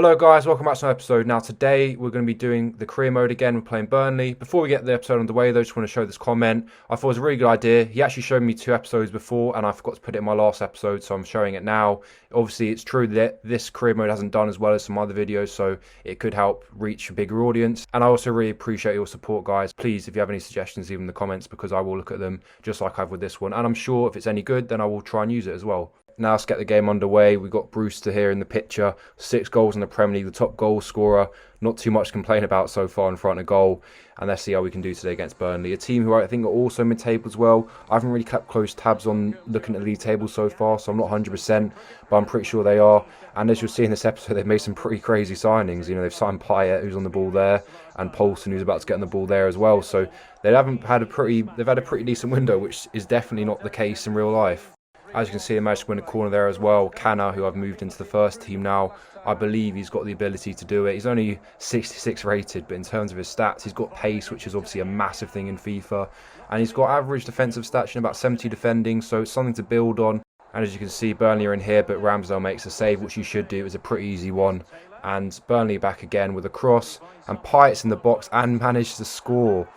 Hello guys, welcome back to another episode. Now today we're going to be doing the career mode again. We're playing Burnley. Before we get the episode underway though, just want to show this comment. I thought it was a really good idea. He actually showed me 2 episodes before and I forgot to put it in my last episode, so I'm showing it now. Obviously it's true that this career mode hasn't done as well as some other videos, so it could help reach a bigger audience. And I also really appreciate your support guys. Please, if you have any suggestions, leave them in the comments because I will look at them just like I have with this one. And I'm sure if it's any good, then I will try and use it as well. Now let's get the game underway. We've got Brewster here in the picture. 6 goals in the Premier League, the top goal scorer. Not too much to complain about so far in front of goal. And let's see how we can do today against Burnley. A team who I think are also mid-table as well. I haven't really kept close tabs on looking at the league table so far, so I'm not 100%, but I'm pretty sure they are. And as you'll see in this episode, they've made some pretty crazy signings. You know, they've signed Payet, who's on the ball there, and Poulsen, who's about to get on the ball there as well. So they've had a pretty decent window, which is definitely not the case in real life. As you can see, they managed to win a corner there as well. Canna, who I've moved into the first team now, I believe he's got the ability to do it. He's only 66 rated, but in terms of his stats, he's got pace, which is obviously a massive thing in FIFA. And he's got average defensive stats, about 70 defending, so it's something to build on. And as you can see, Burnley are in here, but Ramsdale makes a save, which you should do. It was a pretty easy one. And Burnley back again with a cross. And Payet's in the box and managed to score.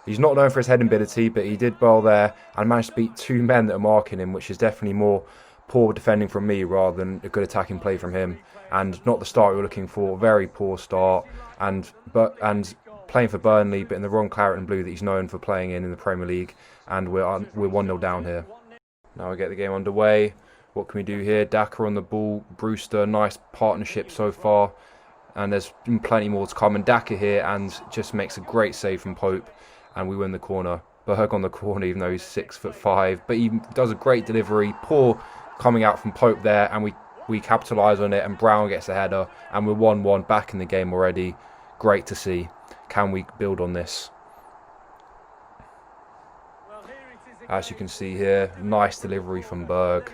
He's not known for his heading ability, but he did well there and managed to beat 2 men that are marking him, which is definitely more poor defending from me rather than a good attacking play from him. And not the start we were looking for. Very poor start. And playing for Burnley, but in the wrong claret and blue that he's known for playing in the Premier League. And we're 1-0 down here. Now we get the game underway. What can we do here? Daka on the ball. Brewster, nice partnership so far. And there's plenty more to come. And Daka here and just makes a great save from Pope. And we win the corner. Berg on the corner, even though he's 6'5", but he does a great delivery. Poor coming out from Pope there, and we capitalise on it. And Brown gets the header, and we're 1-1 back in the game already. Great to see. Can we build on this? As you can see here, nice delivery from Berg.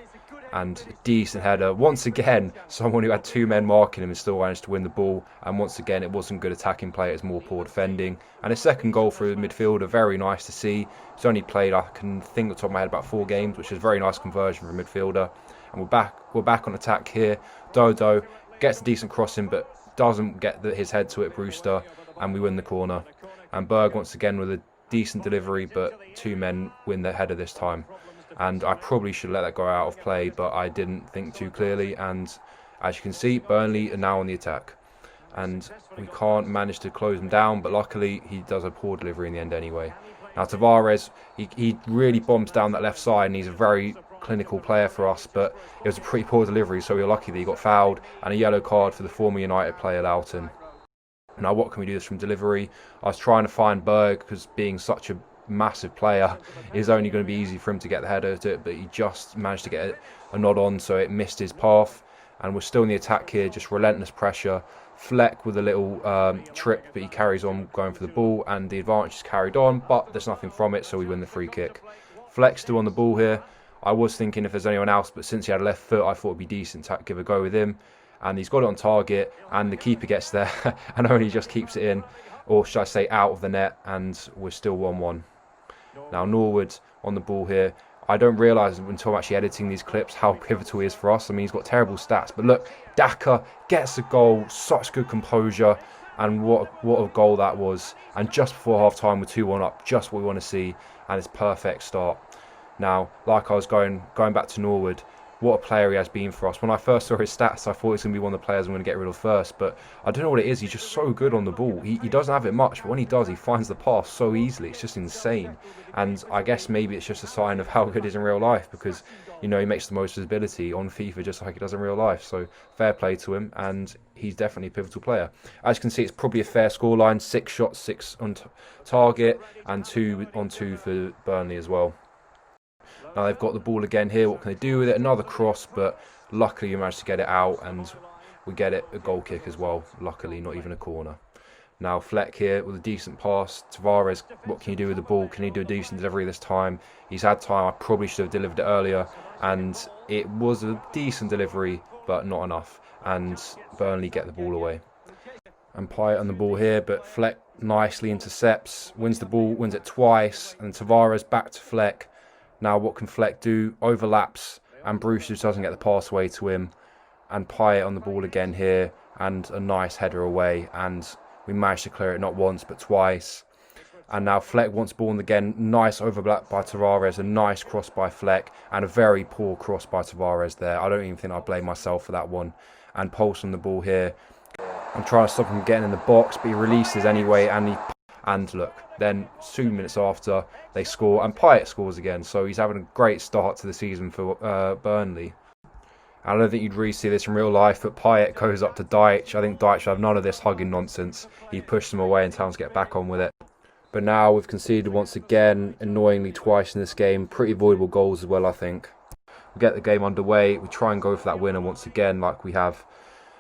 And a decent header. Once again, someone who had 2 men marking him and still managed to win the ball. And once again, it wasn't good attacking play, it was more poor defending. And a second goal for a midfielder, very nice to see. He's only played, I can think off the top of my head, about 4 games, which is a very nice conversion for a midfielder. And we're back on attack here. Dodo gets a decent crossing, but doesn't get his head to it, Brewster. And we win the corner. And Berg once again with a decent delivery, but 2 men win the header this time. And I probably should let that go out of play, but I didn't think too clearly. And as you can see, Burnley are now on the attack. And we can't manage to close them down, but luckily he does a poor delivery in the end anyway. Now Tavares, he really bombs down that left side, and he's a very clinical player for us, but it was a pretty poor delivery, so we were lucky that he got fouled. And a yellow card for the former United player, Loughton. Now what can we do this from delivery? I was trying to find Berg, because being such a massive player is only going to be easy for him to get the header to it, but he just managed to get a nod on, so it missed his path. And we're still in the attack here, just relentless pressure. Fleck with a little trip, but he carries on going for the ball, and the advantage is carried on, but there's nothing from it, so we win the free kick. Fleck still on the ball here. I was thinking if there's anyone else, but since he had a left foot, I thought it'd be decent to give a go with him. And he's got it on target, and the keeper gets there and only just keeps it in, or should I say out of the net, and we're still 1-1. Now Norwood on the ball here. I don't realise until I'm actually editing these clips how pivotal he is for us. I mean, he's got terrible stats, but look, Daka gets a goal, such good composure, and what a goal that was. And just before half time, we're 2-1 up, just what we want to see, and it's perfect start. Now, like I was going back to Norwood, what a player he has been for us. When I first saw his stats, I thought he was going to be one of the players I'm going to get rid of first. But I don't know what it is. He's just so good on the ball. He doesn't have it much, but when he does, he finds the pass so easily. It's just insane. And I guess maybe it's just a sign of how good he is in real life, because, you know, he makes the most of his ability on FIFA just like he does in real life. So fair play to him, and he's definitely a pivotal player. As you can see, it's probably a fair scoreline. 6 shots, 6 on target, and 2 on 2 for Burnley as well. Now they've got the ball again here. What can they do with it? Another cross, but luckily you managed to get it out, and we get it a goal kick as well. Luckily, not even a corner. Now Fleck here with a decent pass. Tavares, what can you do with the ball? Can he do a decent delivery this time? He's had time. I probably should have delivered it earlier, and it was a decent delivery, but not enough. And Burnley get the ball away. And Payet on the ball here, but Fleck nicely intercepts, wins the ball, wins it twice, and Tavares back to Fleck. Now what can Fleck do? Overlaps, and Bruce just doesn't get the pass away to him. And Payet on the ball again here, and a nice header away, and we managed to clear it not once but twice. And now Fleck wants ball again. Nice overlap by Tavares, a nice cross by Fleck, and a very poor cross by Tavares there. I don't even think I blame myself for that one. And Pulse on the ball here. I'm trying to stop him getting in the box, but he releases anyway, and look, then 2 minutes after, they score, and Payet scores again. So he's having a great start to the season for Burnley. I don't think you'd really see this in real life, but Payet goes up to Dyche. I think Dyche should have none of this hugging nonsense. He pushed him away and tells him to get back on with it. But now we've conceded once again, annoyingly twice in this game. Pretty avoidable goals as well, I think. We get the game underway. We try and go for that winner once again, like we have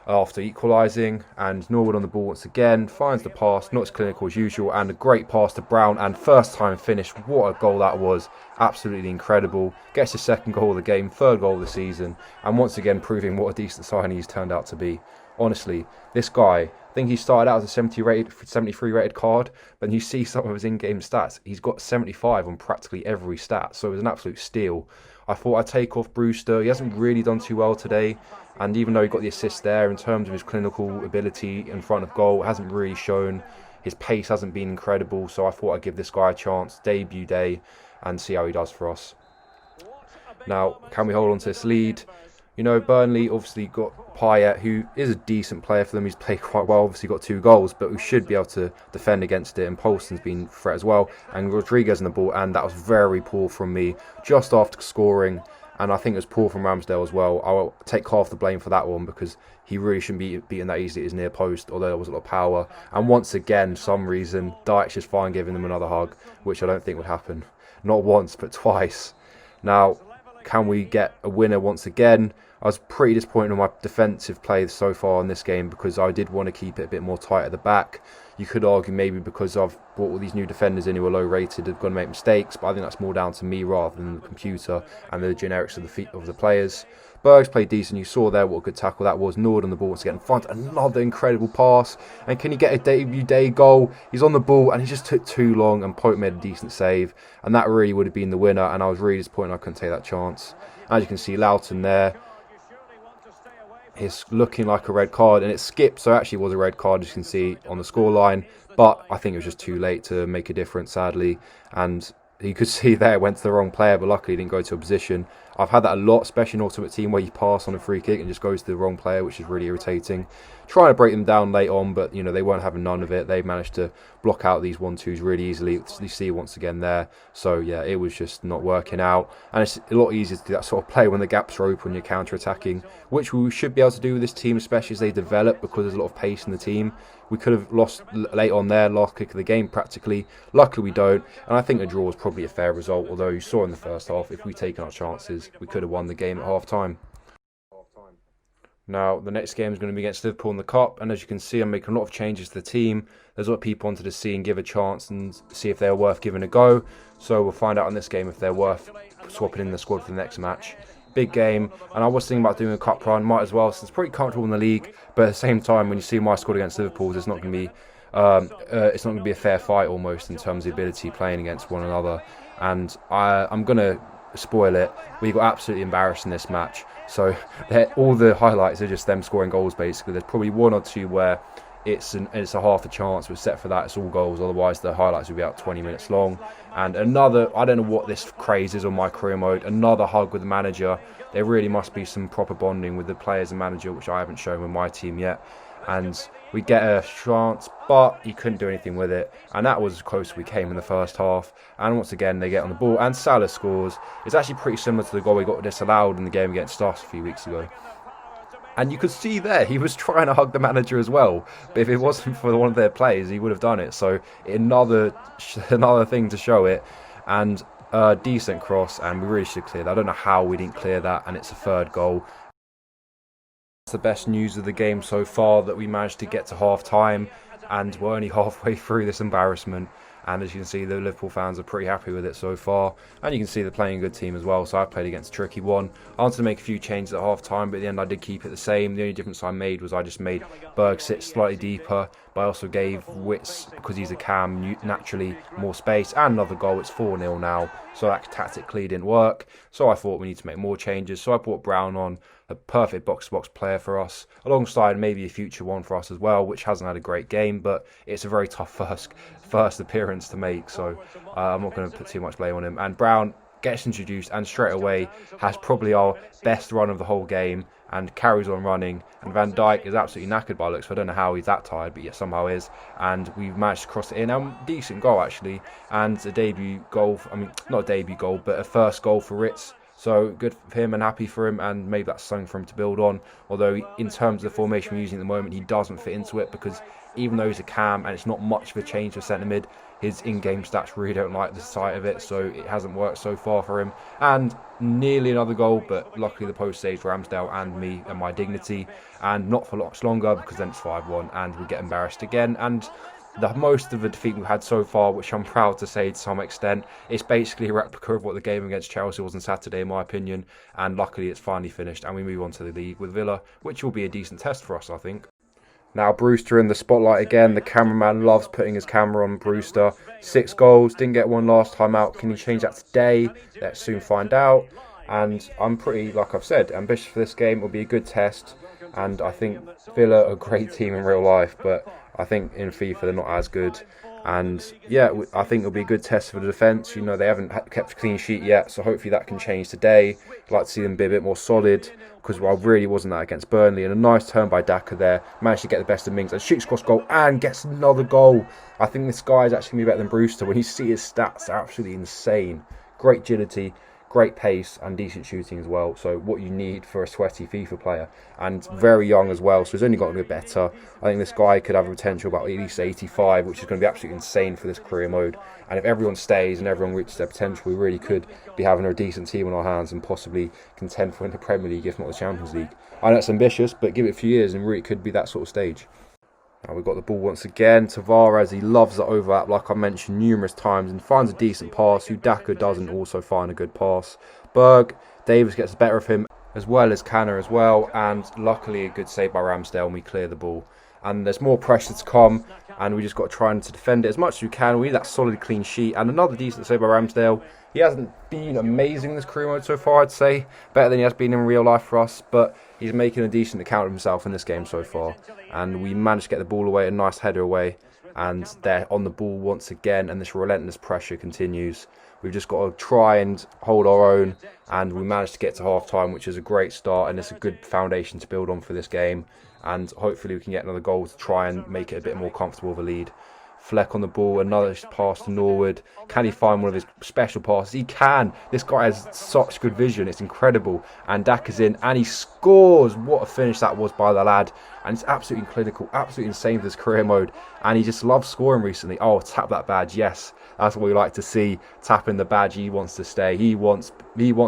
after equalising. And Norwood on the ball once again, finds the pass, not as clinical as usual, and a great pass to Brown, and first time finish. What a goal that was. Absolutely incredible. Gets his second goal of the game, third goal of the season, and once again proving what a decent signing he's turned out to be. Honestly, this guy, I think he started out as a 73 rated card, but you see some of his in-game stats. He's got 75 on practically every stat, so it was an absolute steal. I thought I'd take off Brewster. He hasn't really done too well today, and even though he got the assist there, in terms of his clinical ability in front of goal, it hasn't really shown. His pace hasn't been incredible, so I thought I'd give this guy a chance, debut day, and see how he does for us. Now, can we hold on to this lead? You know, Burnley obviously got Payet, who is a decent player for them. He's played quite well, obviously got 2 goals, but we should be able to defend against it. And Paulson's been a threat as well. And Rodriguez in the ball, and that was very poor from me just after scoring. And I think it was poor from Ramsdale as well. I'll take half the blame for that one because he really shouldn't be beaten that easily at his near post, although there was a lot of power. And once again, for some reason, Dyche is fine giving them another hug, which I don't think would happen. Not once, but twice. Now, can we get a winner once again? I was pretty disappointed with my defensive play so far in this game because I did want to keep it a bit more tight at the back. You could argue maybe because I've brought all these new defenders in who are low rated, they've got to make mistakes, but I think that's more down to me rather than the computer and the generics of the players. Berg's played decent. You saw there what a good tackle that was. Nord on the ball once again. Finds another incredible pass. And can he get a debut day goal? He's on the ball and he just took too long, and Pope made a decent save. And that really would have been the winner, and I was really disappointed I couldn't take that chance. As you can see, Loughton there. It's looking like a red card, and it skipped, so it actually was a red card, as you can see on the scoreline. But I think it was just too late to make a difference, sadly. And you could see there it went to the wrong player, but luckily it didn't go to a position. I've had that a lot, especially in Ultimate Team, where you pass on a free kick and just goes to the wrong player, which is really irritating. Trying to break them down late on, but you know they weren't having none of it. They managed to block out these 1-2s really easily. You see once again there. So yeah, it was just not working out. And it's a lot easier to do that sort of play when the gaps are open, you're counter-attacking, which we should be able to do with this team, especially as they develop, because there's a lot of pace in the team. We could have lost late on there, last kick of the game practically. Luckily we don't, and I think a draw was probably a fair result, although you saw in the first half, if we'd taken our chances, we could have won the game at half-time. Now, the next game is going to be against Liverpool in the Cup, and as you can see, I'm making a lot of changes to the team. There's a lot of people wanted to see and give a chance and see if they're worth giving a go. So we'll find out in this game if they're worth swapping in the squad for the next match. Big game, and I was thinking about doing a cup run, might as well, since it's pretty comfortable in the league. But at the same time, when you see my squad against Liverpool, it's not going to be a fair fight almost in terms of ability playing against one another. And I'm going to spoil it. We got absolutely embarrassed in this match. So all the highlights are just them scoring goals basically. There's probably 1 or 2 where it's a half a chance. We're set for that. It's all goals. Otherwise, the highlights will be about 20 minutes long. And another, I don't know what this craze is on my career mode. Another hug with the manager. There really must be some proper bonding with the players and manager, which I haven't shown with my team yet. And we get a chance, but he couldn't do anything with it. And that was as close as we came in the first half. And once again, they get on the ball. And Salah scores. It's actually pretty similar to the goal we got disallowed in the game against us a few weeks ago. And you could see there, he was trying to hug the manager as well. But if it wasn't for one of their players, he would have done it. So another thing to show it. And a decent cross. And we really should clear that. I don't know how we didn't clear that. And it's a third goal. The best news of the game so far, that we managed to get to half time and we're only halfway through this embarrassment, And as you can see, the Liverpool fans are pretty happy with it so far. And you can see they're playing a good team as well. So I played against a tricky one. I wanted to make a few changes at half time, but at the end I did keep it the same. The only difference I made was I just made Berg sit slightly deeper, but I also gave Wits, because he's a cam, naturally more space, and another goal. It's 4-0 now, so that tactically didn't work. So I thought we need to make more changes. So I brought Brown on, a perfect box-to-box player for us, alongside maybe a future one for us as well, which hasn't had a great game, but it's a very tough first appearance to make, so I'm not going to put too much blame on him. And Brown gets introduced and straight away has probably our best run of the whole game and carries on running. And Van Dijk is absolutely knackered by looks, so I don't know how he's that tired, but yet somehow is. And we've managed to cross it in. Decent goal actually, and a debut goal. I mean, not a debut goal, but a first goal for Ritz. So good for him and happy for him, and maybe that's something for him to build on. Although in terms of the formation we're using at the moment, he doesn't fit into it, because even though he's a cam and it's not much of a change for centre mid, his in-game stats really don't like the sight of it, so it hasn't worked so far for him. And nearly another goal, but luckily the post saved Ramsdale and me and my dignity, and not for lots longer, because then it's 5-1 and we get embarrassed again. And the most of the defeat we've had so far, which I'm proud to say to some extent, it's basically a replica of what the game against Chelsea was on Saturday, in my opinion. And luckily it's finally finished and we move on to the league with Villa, which will be a decent test for us, I think. Now Brewster in the spotlight again. The cameraman loves putting his camera on Brewster. 6 goals, didn't get one last time out. Can he change that today? Let's soon find out. And I'm pretty, like I've said, ambitious for this game. It'll be a good test. And I think Villa are a great team in real life, but I think in FIFA they're not as good. And yeah, I think it'll be a good test for the defence. You know, they haven't kept a clean sheet yet, so hopefully that can change today. I'd like to see them be a bit more solid, because I really wasn't that against Burnley. And a nice turn by Daka there. Managed to get the best of Mings and shoots cross goal and gets another goal. I think this guy is actually going to be better than Brewster. When you see his stats, they're absolutely insane. Great agility, great pace and decent shooting as well. So what you need for a sweaty FIFA player, and very young as well, so he's only gotten a bit better. I think this guy could have a potential about at least 85, which is going to be absolutely insane for this career mode. And if everyone stays and everyone reaches their potential, we really could be having a decent team on our hands and possibly contend for the Premier League, if not the Champions League. I know it's ambitious, but give it a few years and really could be that sort of stage. Now we've got the ball once again. Tavares, he loves the overlap, like I mentioned numerous times, and finds a decent pass. Udaka doesn't also find a good pass. Berg, Davis gets the better of him, as well as Canner as well, and luckily a good save by Ramsdale, and we clear the ball. And there's more pressure to come, and we just got to try to defend it as much as we can. We need that solid clean sheet, and another decent save by Ramsdale. He hasn't been amazing in this career mode so far, I'd say. Better than he has been in real life for us, but he's making a decent account of himself in this game so far. And we managed to get the ball away, a nice header away, and they're on the ball once again, and this relentless pressure continues. We've just got to try and hold our own, and we managed to get to half-time, which is a great start, and it's a good foundation to build on for this game. And hopefully we can get another goal to try and make it a bit more comfortable of a lead. Fleck on the ball, another pass to Norwood. Can he find one of his special passes? He can. This guy has such good vision. It's incredible. And Daka's in and he scores. What a finish that was by the lad. And it's absolutely clinical, absolutely insane for this career mode. And he just loves scoring recently. Oh, tap that badge. Yes, that's what we like to see. Tapping the badge. He wants to stay. He wants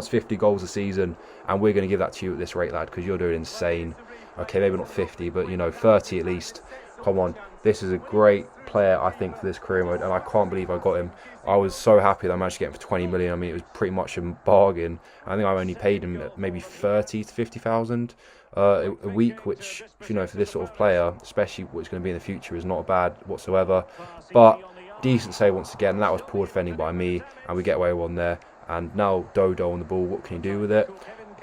50 goals a season. And we're going to give that to you at this rate, lad, because you're doing insane. Okay, maybe not 50, but, you know, 30 at least. Come on. This is a great player, I think, for this career mode, and I can't believe I got him. I was so happy that I managed to get him for 20 million. I mean, it was pretty much a bargain. I think I only paid him maybe 30 to 50,000 a week, which, you know, for this sort of player, especially what's going to be in the future, is not bad whatsoever. But decent save once again, and that was poor defending by me, and we get away with one there. And now Dodo on the ball, what can you do with it?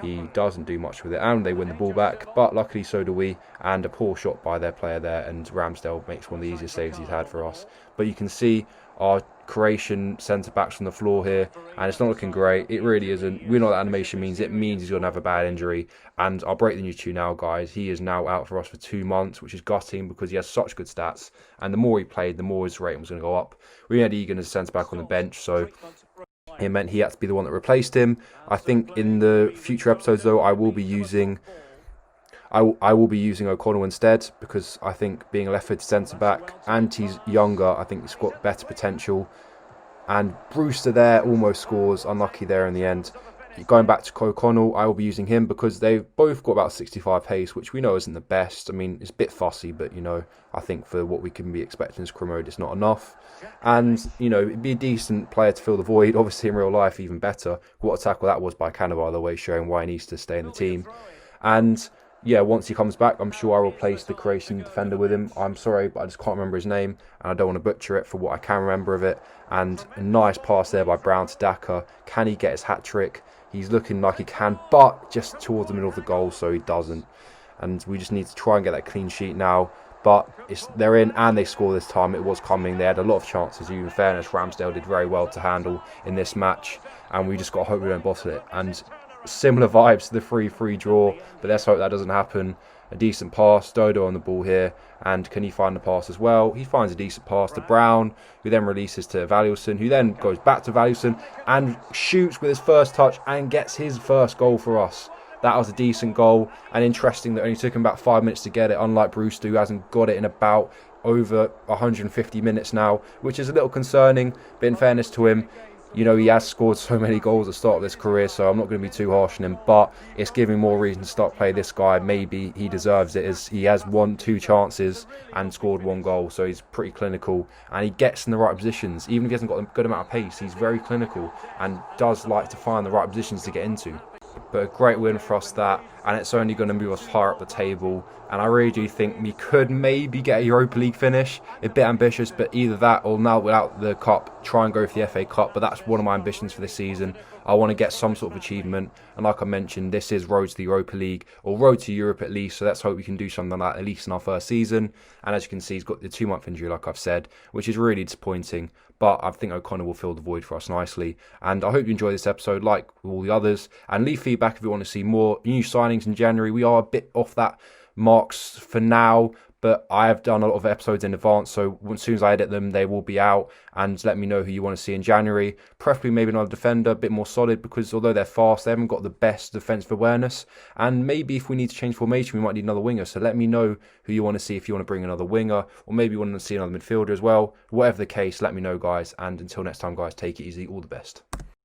He doesn't do much with it, and they win the ball back, but luckily so do we. And a poor shot by their player there, and Ramsdale makes one of the easiest saves he's had for us. But you can see our Croatian centre-backs from the floor here, and it's not looking great. It really isn't. We know what that animation means. It means he's going to have a bad injury, and I'll break the news to you now, guys. He is now out for us for 2 months, which is gutting because he has such good stats, and the more he played, the more his rating was going to go up. We had Egan as centre-back on the bench, so it meant he had to be the one that replaced him. I think in the future episodes, though, I will be using O'Connell instead, because I think being a left-footed centre-back and he's younger, I think he's got better potential. And Brewster there almost scores, unlucky there in the end. Going back to O'Connell, I will be using him because they've both got about 65 pace, which we know isn't the best. I mean, it's a bit fussy, but, I think for what we can be expecting as career mode, it's not enough. And, it'd be a decent player to fill the void. Obviously, in real life, even better. What a tackle that was by Canada, by the way, showing why he needs to stay in the team. And yeah, once he comes back, I'm sure I will replace the Croatian defender with him. I'm sorry, but I just can't remember his name, and I don't want to butcher it for what I can remember of it. And a nice pass there by Brown to Daka. Can he get his hat-trick? He's looking like he can, but just towards the middle of the goal, so he doesn't. And we just need to try and get that clean sheet now. But they're in, and they score this time. It was coming. They had a lot of chances. In fairness, Ramsdale did very well to handle in this match, and we just got to hope we don't bottle it. And similar vibes to the 3-3 draw, but let's hope that doesn't happen. A decent pass, Dodo on the ball here, and can he find the pass as well? He finds a decent pass to Brown, who then releases to Valuson, who then goes back to Valuson and shoots with his first touch and gets his first goal for us. That was a decent goal, and interesting that it only took him about 5 minutes to get it, unlike Brewster, who hasn't got it in about over 150 minutes now, which is a little concerning, but in fairness to him, he has scored so many goals at the start of this career, so I'm not going to be too harsh on him, but it's giving more reason to start playing this guy. Maybe he deserves it, as he has won 2 chances and scored 1 goal, so he's pretty clinical, and he gets in the right positions. Even if he hasn't got a good amount of pace, he's very clinical and does like to find the right positions to get into. But a great win for us that, and it's only going to move us higher up the table. And I really do think we could maybe get a Europa League finish. A bit ambitious, but either that or now without the Cup, try and go for the FA Cup. But that's one of my ambitions for this season. I want to get some sort of achievement. And like I mentioned, this is road to the Europa League, or road to Europe at least. So let's hope we can do something like that at least in our first season. And as you can see, he's got the 2-month injury, like I've said, which is really disappointing. But I think O'Connor will fill the void for us nicely. And I hope you enjoy this episode, like all the others. And leave feedback if you want to see more new signings in January. We are a bit off that marks for now, but I have done a lot of episodes in advance, so as soon as I edit them, they will be out. And let me know who you want to see in January. Preferably maybe another defender, a bit more solid, because although they're fast, they haven't got the best defensive awareness. And maybe if we need to change formation, we might need another winger. So let me know who you want to see, if you want to bring another winger, or maybe you want to see another midfielder as well. Whatever the case, let me know, guys. And until next time, guys, take it easy. All the best.